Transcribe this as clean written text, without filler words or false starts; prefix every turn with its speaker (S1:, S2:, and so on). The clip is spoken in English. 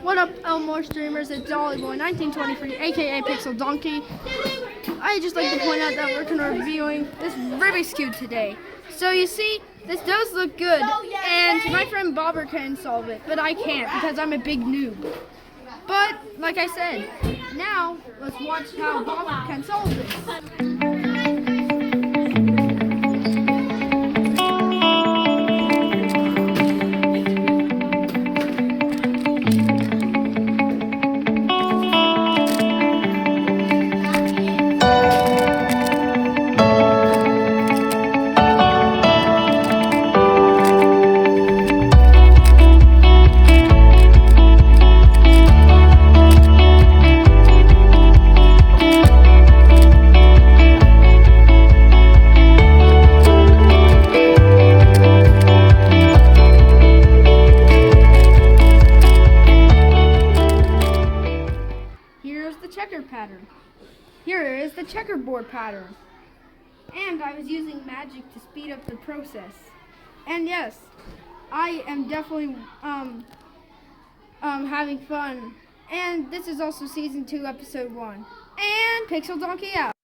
S1: What up, Elmore streamers? It's Dolly Boy 1923, aka Pixel Donkey. I just like to point out that we're going to be reviewing this Rubik's Cube today. So you see, this does look good, and my friend Bobber can solve it, but I can't because I'm a big noob. But like I said, now let's watch how Bobber can solve this. Here's the checker pattern. Here is the checkerboard pattern. And I was using magic to speed up the process. And yes, I am definitely having fun. And this is also season 2, episode 1. And Pixel Donkey out.